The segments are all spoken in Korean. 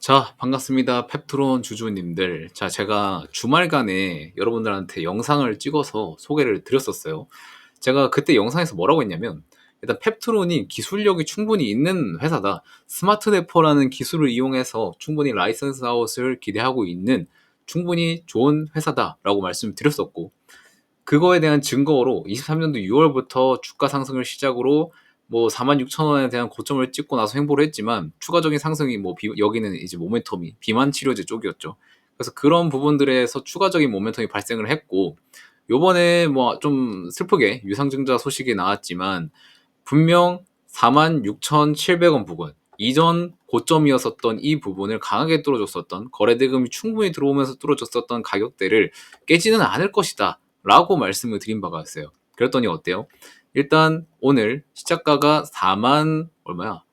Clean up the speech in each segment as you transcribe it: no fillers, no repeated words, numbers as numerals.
자, 반갑습니다. 펩트론 주주님들. 자, 제가 주말간에 여러분들한테 영상을 찍어서 소개를 드렸었어요. 제가 그때 영상에서 뭐라고 했냐면, 일단 펩트론이 기술력이 충분히 있는 회사다. 스마트 래퍼라는 기술을 이용해서 충분히 라이선스 아웃을 기대하고 있는 충분히 좋은 회사다라고 말씀드렸었고, 그거에 대한 증거로 23년도 6월부터 주가 상승을 시작으로 뭐 46,000원에 대한 고점을 찍고 나서 횡보를 했지만 추가적인 상승이 여기는 이제 모멘텀이 비만 치료제 쪽이었죠. 그래서 그런 부분들에서 추가적인 모멘텀이 발생을 했고, 요번에 뭐 좀 슬프게 유상증자 소식이 나왔지만 분명 46,700원 부근, 이전 고점이었었던 이 부분을 강하게 뚫어줬었던, 거래대금이 충분히 들어오면서 뚫어줬었던 가격대를 깨지는 않을 것이다 라고 말씀을 드린 바가 있어요. 그랬더니 어때요? 일단 오늘 시작가가 4만 얼마야?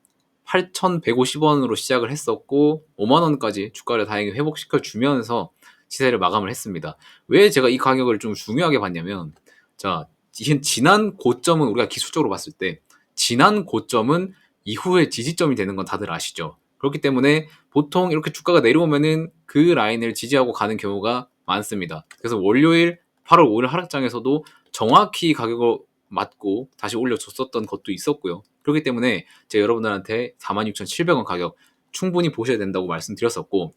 8,150원으로 시작을 했었고 5만원까지 주가를 다행히 회복시켜 주면서 시세를 마감을 했습니다. 왜 제가 이 가격을 좀 중요하게 봤냐면, 자, 지난 고점은 우리가 기술적으로 봤을 때 지난 고점은 이후에 지지점이 되는 건 다들 아시죠? 그렇기 때문에 보통 이렇게 주가가 내려오면은 그 라인을 지지하고 가는 경우가 많습니다. 그래서 월요일 8월 5일 하락장에서도 정확히 가격을 맞고 다시 올려줬었던 것도 있었고요. 그렇기 때문에 제가 여러분들한테 46,700원 가격 충분히 보셔야 된다고 말씀드렸었고,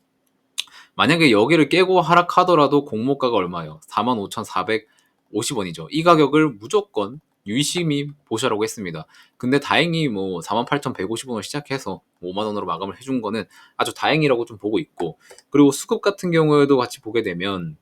만약에 여기를 깨고 하락하더라도 공모가가 얼마예요? 45,450원이죠. 이 가격을 무조건 유의심히 보셔라고 했습니다. 근데 다행히 뭐 48,150원을 시작해서 5만원으로 마감을 해준 거는 아주 다행이라고 좀 보고 있고, 그리고 수급 같은 경우에도 같이 보게 되면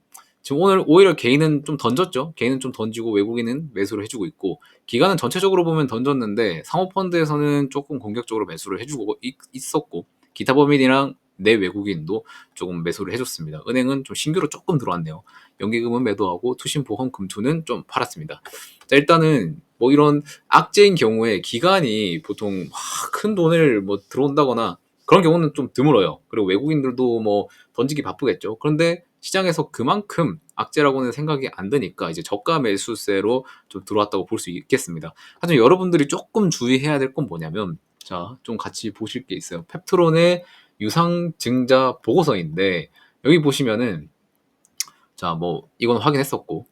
지금 오늘 오히려 개인은 좀 던졌죠. 개인은 좀 던지고 외국인은 매수를 해주고 있고, 기관은 전체적으로 보면 던졌는데 사모펀드에서는 조금 공격적으로 매수를 해주고 있었고, 기타 법인이랑 내 외국인도 조금 매수를 해줬습니다. 은행은 좀 신규로 조금 들어왔네요. 연기금은 매도하고 투신보험 금투는 좀 팔았습니다. 자, 일단은 뭐 이런 악재인 경우에 기관이 보통 큰 돈을 뭐 들어온다거나 그런 경우는 좀 드물어요. 그리고 외국인들도 뭐 던지기 바쁘겠죠. 그런데 시장에서 그만큼 악재라고는 생각이 안 드니까 이제 저가 매수세로 좀 들어왔다고 볼 수 있겠습니다. 하지만 여러분들이 조금 주의해야 될 건 뭐냐면, 자, 좀 같이 보실 게 있어요. 펩트론의 유상증자 보고서인데, 여기 보시면은, 자, 뭐 이건 확인했었고,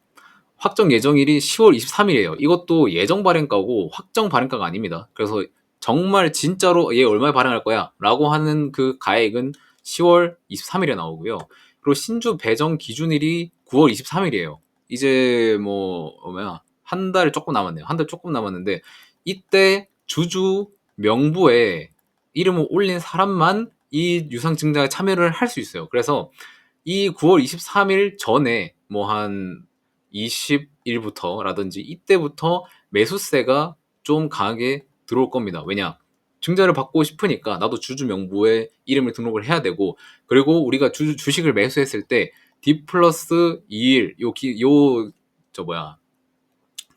확정 예정일이 10월 23일이에요. 이것도 예정 발행가고 확정 발행가가 아닙니다. 그래서 정말 진짜로 얘 얼마에 발행할 거야 라고 하는 그 가액은 10월 23일에 나오고요. 그리고 신주 배정 기준일이 9월 23일이에요. 이제 뭐 뭐야, 한 달 조금 남았네요. 한 달 조금 남았는데, 이때 주주 명부에 이름을 올린 사람만 이 유상증자에 참여를 할 수 있어요. 그래서 이 9월 23일 전에 뭐 한 20일부터라든지 이때부터 매수세가 좀 강하게 들어올 겁니다. 왜냐? 증자를 받고 싶으니까 나도 주주 명부에 이름을 등록을 해야 되고, 그리고 우리가 주식을 매수했을 때 D 플러스 2일 저 뭐야,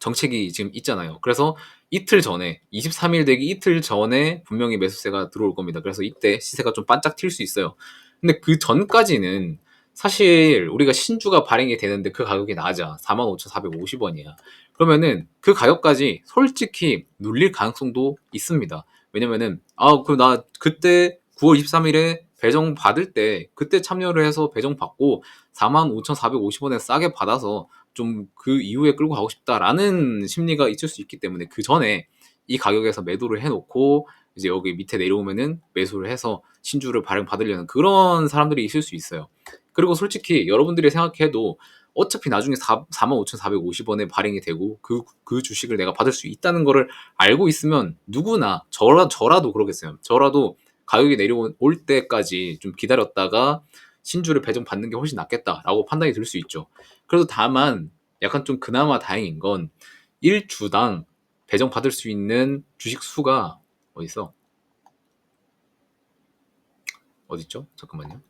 정책이 지금 있잖아요. 그래서 이틀 전에 23일 되기 이틀 전에 분명히 매수세가 들어올 겁니다. 그래서 이때 시세가 좀 반짝 튈 수 있어요. 근데 그 전까지는 사실 우리가 신주가 발행이 되는데 그 가격이 낮아. 45,450원이야. 그러면은 그 가격까지 솔직히 눌릴 가능성도 있습니다. 왜냐면은 나 그때 9월 23일에 배정 받을 때 그때 참여를 해서 배정 받고 45,450원에 싸게 받아서 좀 그 이후에 끌고 가고 싶다라는 심리가 있을 수 있기 때문에 그 전에 이 가격에서 매도를 해놓고 이제 여기 밑에 내려오면은 매수를 해서 신주를 발행 받으려는 그런 사람들이 있을 수 있어요. 그리고 솔직히 여러분들이 생각해도 어차피 나중에 45,450원에 발행이 되고 그 주식을 내가 받을 수 있다는 거를 알고 있으면 누구나 저라도 그러겠어요. 저라도 가격이 내려올 때까지 좀 기다렸다가 신주를 배정 받는 게 훨씬 낫겠다라고 판단이 들 수 있죠. 그래도 다만 약간 좀 그나마 다행인 건 1주당 배정 받을 수 있는 주식 수가 어딨어? 어딨죠? 잠깐만요.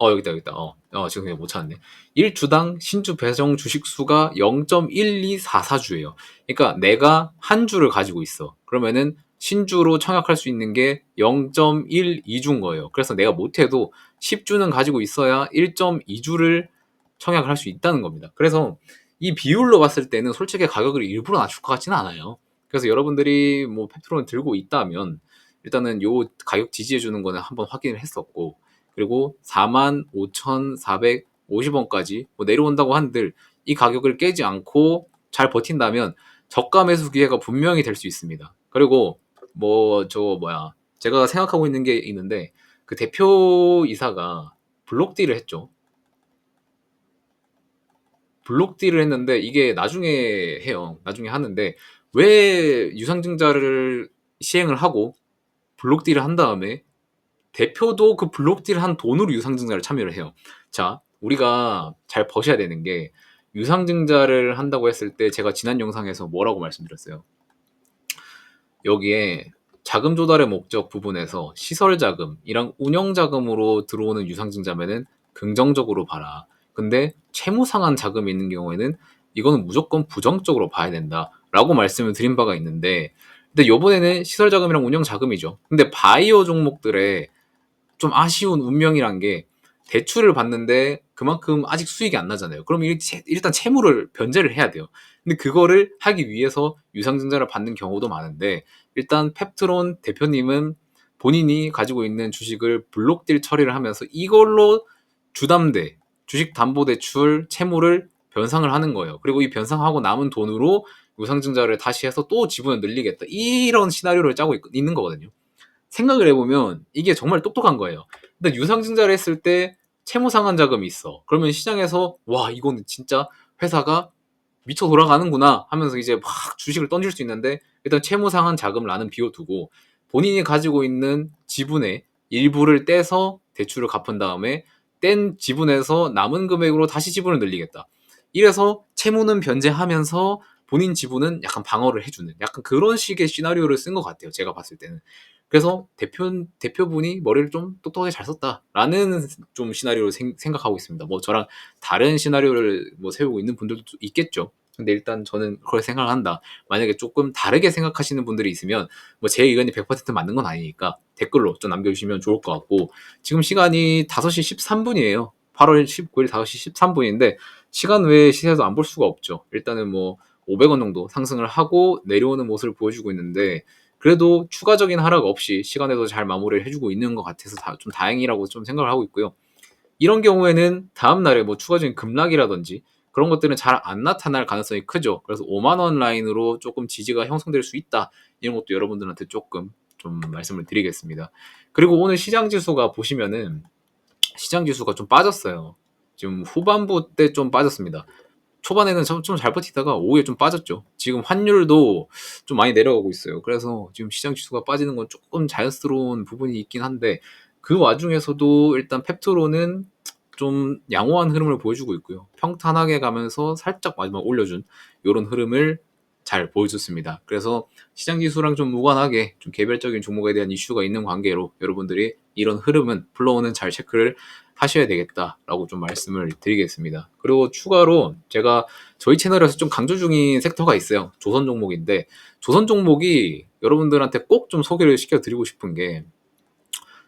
여기다. 지금 못 찾았네. 1주당 신주 배정 주식 수가 0.1244주예요. 그러니까 내가 한 주를 가지고 있어. 그러면은 신주로 청약할 수 있는 게 0.12주인 거예요. 그래서 내가 못해도 10주는 가지고 있어야 1.2주를 청약을 할 수 있다는 겁니다. 그래서 이 비율로 봤을 때는 솔직히 가격을 일부러 낮출 것 같지는 않아요. 그래서 여러분들이 뭐 펩트론을 들고 있다면 일단은 요 가격 지지해 주는 거는 한번 확인을 했었고, 그리고 45,450원까지 뭐 내려온다고 한들 이 가격을 깨지 않고 잘 버틴다면 저가 매수 기회가 분명히 될 수 있습니다. 그리고 뭐 제가 생각하고 있는 게 있는데, 그 대표이사가 블록딜을 했죠. 블록딜을 했는데 이게 나중에 해요. 나중에 하는데 왜 유상증자를 시행을 하고 블록딜을 한 다음에 대표도 그 블록딜을 한 돈으로 유상증자를 참여를 해요. 자, 우리가 잘 버셔야 되는 게, 유상증자를 한다고 했을 때 제가 지난 영상에서 뭐라고 말씀드렸어요. 여기에 자금 조달의 목적 부분에서 시설 자금이랑 운영 자금으로 들어오는 유상증자면은 긍정적으로 봐라. 근데 채무 상한 자금이 있는 경우에는 이거는 무조건 부정적으로 봐야 된다라고 말씀을 드린 바가 있는데, 근데 요번에는 시설 자금이랑 운영 자금이죠. 근데 바이오 종목들의 좀 아쉬운 운명이란 게, 대출을 받는데 그만큼 아직 수익이 안 나잖아요. 그럼 일단 채무를 변제를 해야 돼요. 근데 그거를 하기 위해서 유상증자를 받는 경우도 많은데, 일단 펩트론 대표님은 본인이 가지고 있는 주식을 블록딜 처리를 하면서 이걸로 주담대, 주식담보대출 채무를 변상을 하는 거예요. 그리고 이 변상하고 남은 돈으로 유상증자를 다시 해서 또 지분을 늘리겠다, 이런 시나리오를 짜고 있는 거거든요. 생각을 해보면 이게 정말 똑똑한 거예요. 근데 유상증자를 했을 때 채무 상환 자금이 있어. 그러면 시장에서 와, 이거는 진짜 회사가 미쳐 돌아가는구나 하면서 이제 막 주식을 던질 수 있는데, 일단 채무 상환 자금을 나는 비워두고 본인이 가지고 있는 지분의 일부를 떼서 대출을 갚은 다음에 뗀 지분에서 남은 금액으로 다시 지분을 늘리겠다. 이래서 채무는 변제하면서 본인 지분은 약간 방어를 해주는, 약간 그런 식의 시나리오를 쓴 것 같아요. 제가 봤을 때는. 그래서 대표분이 머리를 좀 똑똑하게 잘 썼다라는 좀 시나리오를 생각하고 있습니다. 뭐 저랑 다른 시나리오를 뭐 세우고 있는 분들도 있겠죠. 근데 일단 저는 그걸 생각을 한다. 만약에 조금 다르게 생각하시는 분들이 있으면 뭐 제 의견이 100% 맞는 건 아니니까 댓글로 좀 남겨주시면 좋을 것 같고, 지금 시간이 5시 13분이에요. 8월 19일 5시 13분인데 시간 외에 시세도 안 볼 수가 없죠. 일단은 뭐 500원 정도 상승을 하고 내려오는 모습을 보여주고 있는데, 그래도 추가적인 하락 없이 시간에도 잘 마무리를 해주고 있는 것 같아서 좀 다행이라고 좀 생각을 하고 있고요. 이런 경우에는 다음 날에 뭐 추가적인 급락이라든지 그런 것들은 잘 안 나타날 가능성이 크죠. 그래서 5만 원 라인으로 조금 지지가 형성될 수 있다. 이런 것도 여러분들한테 조금 좀 말씀을 드리겠습니다. 그리고 오늘 시장 지수가 보시면은 시장 지수가 좀 빠졌어요. 지금 후반부 때 좀 빠졌습니다. 초반에는 좀 잘 버티다가 오후에 좀 빠졌죠. 지금 환율도 좀 많이 내려가고 있어요. 그래서 지금 시장 지수가 빠지는 건 조금 자연스러운 부분이 있긴 한데, 그 와중에서도 일단 펩트로는 좀 양호한 흐름을 보여주고 있고요. 평탄하게 가면서 살짝 마지막 올려준 이런 흐름을 잘 보여줬습니다. 그래서 시장 지수랑 좀 무관하게 좀 개별적인 종목에 대한 이슈가 있는 관계로 여러분들이 이런 흐름은, 플로우는 잘 체크를 하셔야 되겠다라고 좀 말씀을 드리겠습니다. 그리고 추가로 제가 저희 채널에서 좀 강조 중인 섹터가 있어요. 조선 종목인데, 조선 종목이 여러분들한테 꼭 좀 소개를 시켜드리고 싶은 게,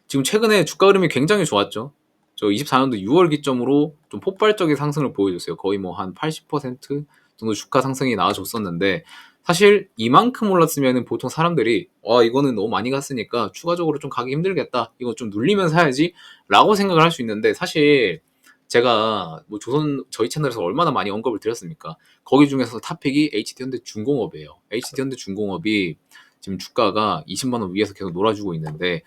지금 최근에 주가 흐름이 굉장히 좋았죠. 저 24년도 6월 기점으로 좀 폭발적인 상승을 보여줬어요. 거의 뭐 한 80% 정도 주가 상승이 나와줬었는데, 사실 이만큼 올랐으면 보통 사람들이 와, 이거는 너무 많이 갔으니까 추가적으로 좀 가기 힘들겠다, 이거 좀 눌리면 사야지 라고 생각을 할 수 있는데, 사실 제가 뭐 조선 저희 채널에서 얼마나 많이 언급을 드렸습니까? 거기 중에서 탑픽이 HD현대중공업이에요. HD현대중공업이 지금 주가가 20만 원 위에서 계속 놀아주고 있는데,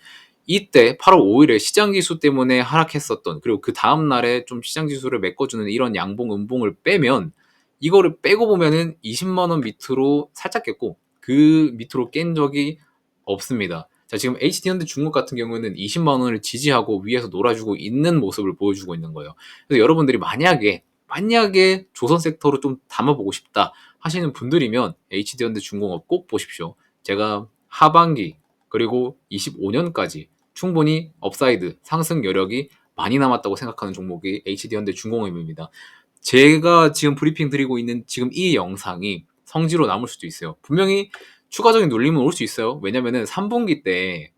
이때 8월 5일에 시장 지수 때문에 하락했었던, 그리고 그 다음 날에 좀 시장 지수를 메꿔주는 이런 양봉 음봉을 빼면, 이거를 빼고 보면은 20만 원 밑으로 살짝 깼고 그 밑으로 깬 적이 없습니다. 자, 지금 HD현대 중국 같은 경우는 20만 원을 지지하고 위에서 놀아주고 있는 모습을 보여주고 있는 거예요. 그래서 여러분들이 만약에 조선 섹터로 좀 담아보고 싶다 하시는 분들이면 HD현대 중공업 꼭 보십시오. 제가 하반기 그리고 25년까지 충분히 업사이드 상승 여력이 많이 남았다고 생각하는 종목이 HD현대 중공업입니다. 제가 지금 브리핑 드리고 있는 지금 이 영상이 성지로 남을 수도 있어요. 분명히 추가적인 눌림은 올 수 있어요. 왜냐면은 3분기 때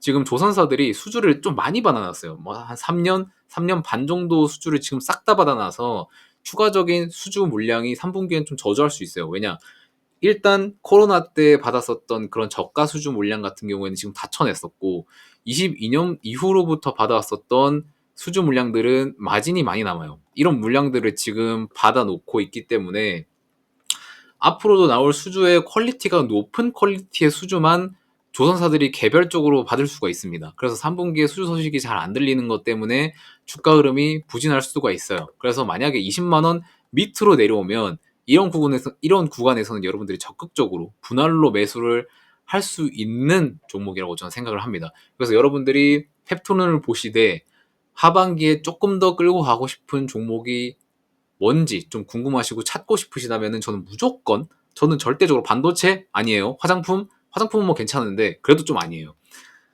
지금 조선사들이 수주를 좀 많이 받아놨어요. 뭐 한 3년 반 정도 수주를 지금 싹 다 받아놔서 추가적인 수주 물량이 3분기엔 좀 저조할 수 있어요. 왜냐? 일단 코로나 때 받았었던 그런 저가 수주 물량 같은 경우에는 지금 다 쳐냈었고 22년 이후로부터 받아왔었던 수주 물량들은 마진이 많이 남아요. 이런 물량들을 지금 받아놓고 있기 때문에 앞으로도 나올 수주의 퀄리티가 높은 퀄리티의 수주만 조선사들이 개별적으로 받을 수가 있습니다. 그래서 3분기에 수주 소식이 잘 안 들리는 것 때문에 주가 흐름이 부진할 수가 있어요. 그래서 만약에 20만 원 밑으로 내려오면 이런 구간에서는 여러분들이 적극적으로 분할로 매수를 할 수 있는 종목이라고 저는 생각을 합니다. 그래서 여러분들이 펩톤을 보시되 하반기에 조금 더 끌고 가고 싶은 종목이 뭔지 좀 궁금하시고 찾고 싶으시다면은 저는 절대적으로 반도체 아니에요. 화장품은 뭐 괜찮은데 그래도 좀 아니에요.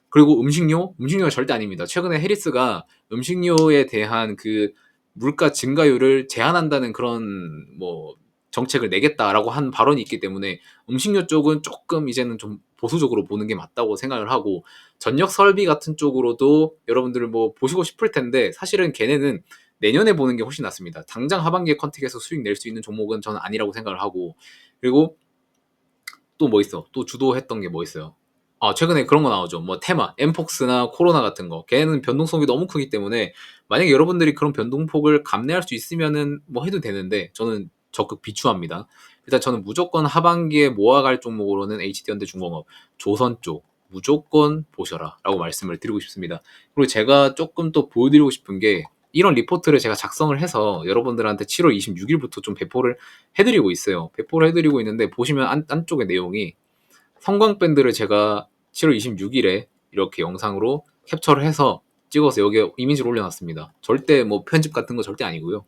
그리고 음식료가 절대 아닙니다. 최근에 해리스가 음식료에 대한 그 물가 증가율을 제한한다는 그런 뭐 정책을 내겠다라고 한 발언이 있기 때문에 음식료 쪽은 조금 이제는 좀 보수적으로 보는 게 맞다고 생각을 하고, 전력 설비 같은 쪽으로도 여러분들 뭐 보시고 싶을 텐데 사실은 걔네는 내년에 보는 게 훨씬 낫습니다. 당장 하반기에 컨택해서 수익 낼 수 있는 종목은 저는 아니라고 생각을 하고. 그리고 또 뭐 있어? 또 주도했던 게 뭐 있어요? 최근에 그런 거 나오죠. 뭐 테마, 엠폭스나 코로나 같은 거. 걔는 변동성이 너무 크기 때문에 만약에 여러분들이 그런 변동폭을 감내할 수 있으면은 뭐 해도 되는데 저는 적극 비추합니다. 일단 저는 무조건 하반기에 모아갈 종목으로는 HD현대중공업, 조선 쪽 무조건 보셔라라고 말씀을 드리고 싶습니다. 그리고 제가 조금 또 보여드리고 싶은 게, 이런 리포트를 제가 작성을 해서 여러분들한테 7월 26일부터 좀 배포를 해드리고 있어요. 배포를 해드리고 있는데 보시면 안쪽에 내용이, 성광밴드를 제가 7월 26일에 이렇게 영상으로 캡처를 해서 찍어서 여기에 이미지를 올려놨습니다. 절대 뭐 편집 같은 거 절대 아니고요.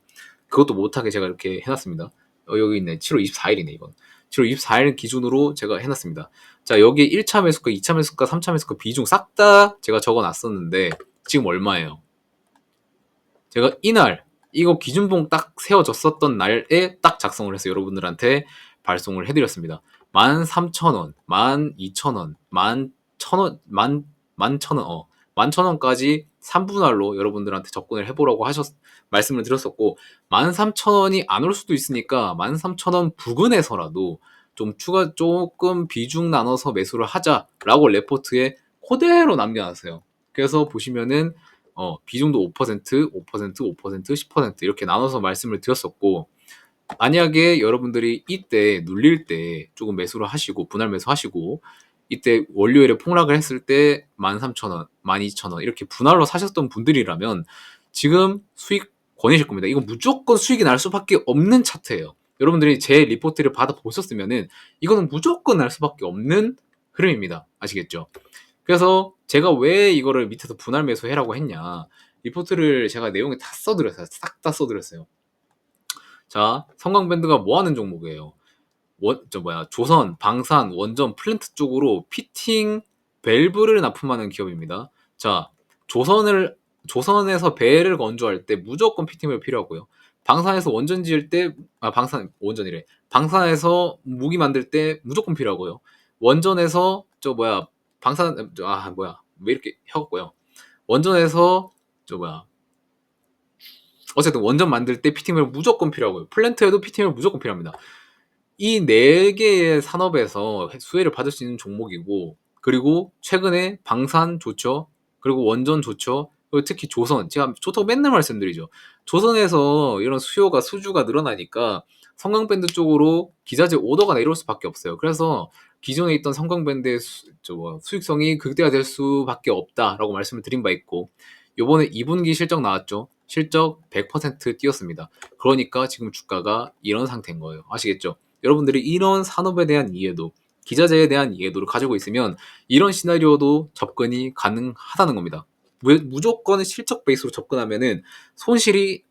그것도 못하게 제가 이렇게 해놨습니다. 여기 있네. 7월 24일이네 이건. 7월 24일 기준으로 제가 해놨습니다. 자, 여기 1차 매수가, 2차 매수가, 3차 매수가 비중 싹 다 제가 적어놨었는데 지금 얼마예요? 제가 이날 이거 기준봉 딱 세워졌었던 날에 딱 작성을 해서 여러분들한테 발송을 해드렸습니다. 13,000원, 12,000원, 11,000원, 11,000원, 11,000원까지 3분할로 여러분들한테 접근을 해보라고 말씀을 드렸었고, 13,000원이 안 올 수도 있으니까 13,000원 부근에서라도 좀 조금 비중 나눠서 매수를 하자라고 레포트에 그대로 남겨놨어요. 그래서 보시면은 비중도 5%, 5%, 5%, 10% 이렇게 나눠서 말씀을 드렸었고, 만약에 여러분들이 이때 눌릴 때 조금 매수를 하시고 분할 매수하시고 이때 월요일에 폭락을 했을 때 13,000원, 12,000원 이렇게 분할로 사셨던 분들이라면 지금 수익 권이실 겁니다. 이거 무조건 수익이 날 수밖에 없는 차트예요. 여러분들이 제 리포트를 받아 보셨으면은 이거는 무조건 날 수밖에 없는 흐름입니다. 아시겠죠? 그래서 제가 왜 이거를 밑에서 분할 매수해라고 했냐, 리포트를 제가 내용에 다 써드렸어요. 싹 다 써드렸어요. 자, 성광밴드가 뭐 하는 종목이에요? 조선, 방산, 원전, 플랜트 쪽으로 피팅 밸브를 납품하는 기업입니다. 자, 조선에서 배를 건조할 때 무조건 피팅 밸브 필요하고요. 방산에서 원전 지을 때, 원전이래. 방산에서 무기 만들 때 무조건 필요하고요. 원전에서, 왜 이렇게 혀갖고요. 원전에서, 어쨌든 원전 만들 때 피팅 밸브 무조건 필요하고요. 플랜트에도 피팅 밸브 무조건 필요합니다. 이 네 개의 산업에서 수혜를 받을 수 있는 종목이고, 그리고 최근에 방산 좋죠. 그리고 원전 좋죠. 그리고 특히 조선, 제가 좋다고 맨날 말씀드리죠. 조선에서 이런 수주가 늘어나니까 성광밴드 쪽으로 기자재 오더가 내려올 수밖에 없어요. 그래서 기존에 있던 성광밴드의 수익성이 극대화될 수밖에 없다라고 말씀을 드린 바 있고, 요번에 2분기 실적 나왔죠. 실적 100% 뛰었습니다. 그러니까 지금 주가가 이런 상태인 거예요. 아시겠죠? 여러분들이 이런 산업에 대한 이해도, 기자재에 대한 이해도를 가지고 있으면 이런 시나리오도 접근이 가능하다는 겁니다. 무조건 실적 베이스로 접근하면은 손실이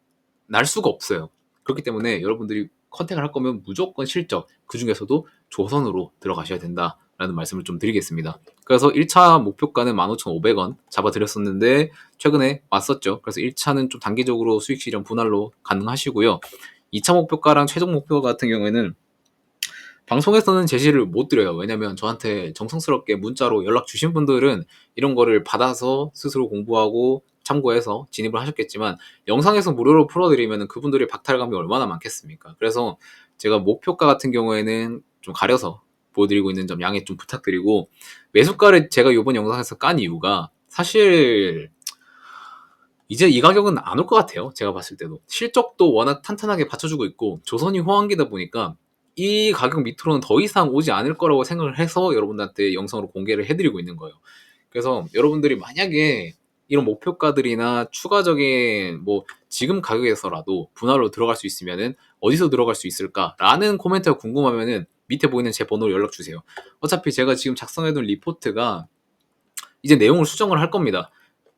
날 수가 없어요. 그렇기 때문에 여러분들이 컨택을 할 거면 무조건 실적, 그 중에서도 조선으로 들어가셔야 된다라는 말씀을 좀 드리겠습니다. 그래서 1차 목표가는 15,500원 잡아드렸었는데 최근에 왔었죠. 그래서 1차는 좀 단기적으로 수익 실현 분할로 가능하시고요. 2차 목표가랑 최종 목표 같은 경우에는 방송에서는 제시를 못 드려요. 왜냐면 저한테 정성스럽게 문자로 연락 주신 분들은 이런 거를 받아서 스스로 공부하고 참고해서 진입을 하셨겠지만 영상에서 무료로 풀어드리면 그분들이 박탈감이 얼마나 많겠습니까? 그래서 제가 목표가 같은 경우에는 좀 가려서 보여드리고 있는 점 양해 좀 부탁드리고, 매수가를 제가 이번 영상에서 깐 이유가 사실 이제 이 가격은 안 올 것 같아요. 제가 봤을 때도 실적도 워낙 탄탄하게 받쳐주고 있고 조선이 호황기다 보니까 이 가격 밑으로는 더 이상 오지 않을 거라고 생각을 해서 여러분들한테 영상으로 공개를 해드리고 있는 거예요. 그래서 여러분들이 만약에 이런 목표가들이나 추가적인 뭐 지금 가격에서라도 분할로 들어갈 수 있으면은 어디서 들어갈 수 있을까라는 코멘트가 궁금하면은 밑에 보이는 제 번호로 연락 주세요. 어차피 제가 지금 작성해둔 리포트가 이제 내용을 수정을 할 겁니다.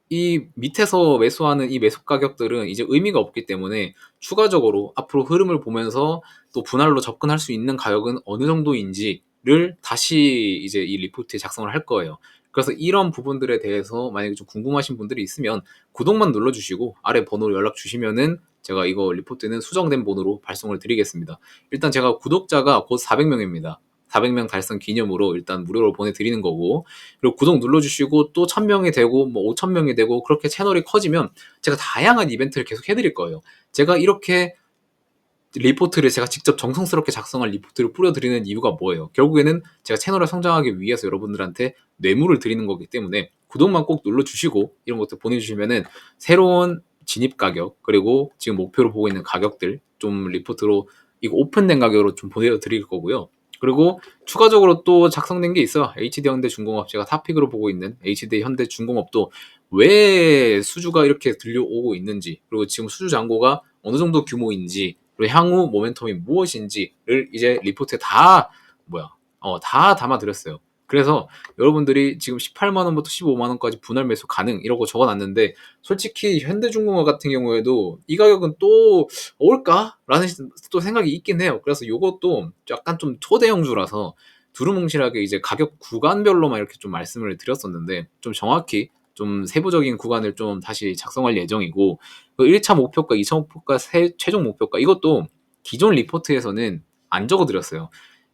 이 밑에서 매수하는 이 매수 가격들은 이제 의미가 없기 때문에 추가적으로 앞으로 흐름을 보면서 또 분할로 접근할 수 있는 가격은 어느 정도인지를 다시 이제 이 리포트에 작성을 할 거예요. 그래서 이런 부분들에 대해서 만약에 좀 궁금하신 분들이 있으면 구독만 눌러주시고 아래 번호로 연락 주시면은 제가 이거 리포트는 수정된 번호로 발송을 드리겠습니다. 일단 제가 구독자가 곧 400명입니다. 400명 달성 기념으로 일단 무료로 보내드리는 거고, 그리고 구독 눌러주시고 또 1000명이 되고 뭐 5000명이 되고 그렇게 채널이 커지면 제가 다양한 이벤트를 계속 해드릴 거예요. 제가 이렇게 리포트를 제가 직접 정성스럽게 작성한 리포트를 뿌려드리는 이유가 뭐예요? 결국에는 제가 채널을 성장하기 위해서 여러분들한테 뇌물을 드리는 거기 때문에 구독만 꼭 눌러주시고 이런 것들 보내주시면은 새로운 진입 가격, 그리고 지금 목표로 보고 있는 가격들 좀 리포트로 이거 오픈된 가격으로 좀 보내드릴 거고요. 그리고 추가적으로 또 작성된 게 있어요. HD현대중공업, 제가 탑픽으로 보고 있는 HD현대중공업도 왜 수주가 이렇게 들려오고 있는지, 그리고 지금 수주 잔고가 어느 정도 규모인지, 그리고 향후 모멘텀이 무엇인지를 이제 리포트에 다 담아드렸어요. 그래서 여러분들이 지금 18만원부터 15만원까지 분할 매수 가능 이러고 적어놨는데, 솔직히 현대중공업 같은 경우에도 이 가격은 또 올까? 라는 또 생각이 있긴 해요. 그래서 이것도 약간 좀 초대형주라서 두루뭉실하게 이제 가격 구간별로만 이렇게 좀 말씀을 드렸었는데, 좀 정확히 좀 세부적인 구간을 좀 다시 작성할 예정이고, 1차 목표가, 2차 목표가, 최종 목표가 이것도 기존 리포트에서는 안 적어드렸어요.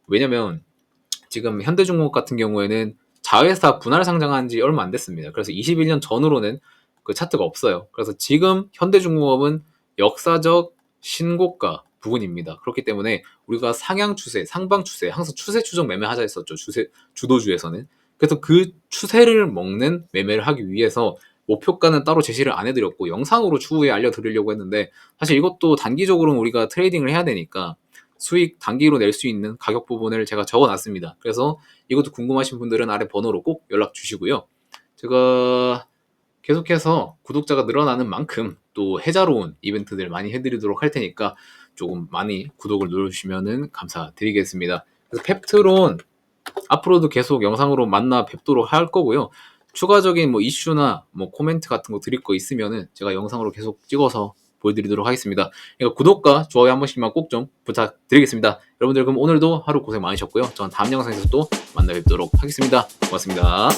왜냐면 지금 현대중공업 같은 경우에는 자회사 분할 상장한 지 얼마 안 됐습니다. 그래서 21년 전으로는 그 차트가 없어요. 그래서 지금 현대중공업은 역사적 신고가 부분입니다. 그렇기 때문에 우리가 상향 추세, 상방 추세, 항상 추세 추정 매매하자 했었죠. 주도주에서는. 그래서 그 추세를 먹는 매매를 하기 위해서 목표가는 따로 제시를 안 해드렸고 영상으로 추후에 알려드리려고 했는데, 사실 이것도 단기적으로는 우리가 트레이딩을 해야 되니까 수익 단기로 낼 수 있는 가격 부분을 제가 적어놨습니다. 그래서 이것도 궁금하신 분들은 아래 번호로 꼭 연락 주시고요. 제가 계속해서 구독자가 늘어나는 만큼 또 해자로운 이벤트들 많이 해드리도록 할 테니까 조금 많이 구독을 눌러주시면 감사드리겠습니다. 그래서 펩트론 앞으로도 계속 영상으로 만나 뵙도록 할 거고요. 추가적인 뭐 이슈나 뭐 코멘트 같은 거 드릴 거 있으면은 제가 영상으로 계속 찍어서 보여드리도록 하겠습니다. 그러니까 구독과 좋아요 한 번씩만 꼭 좀 부탁드리겠습니다. 여러분들 그럼 오늘도 하루 고생 많으셨고요. 저는 다음 영상에서 또 만나 뵙도록 하겠습니다. 고맙습니다.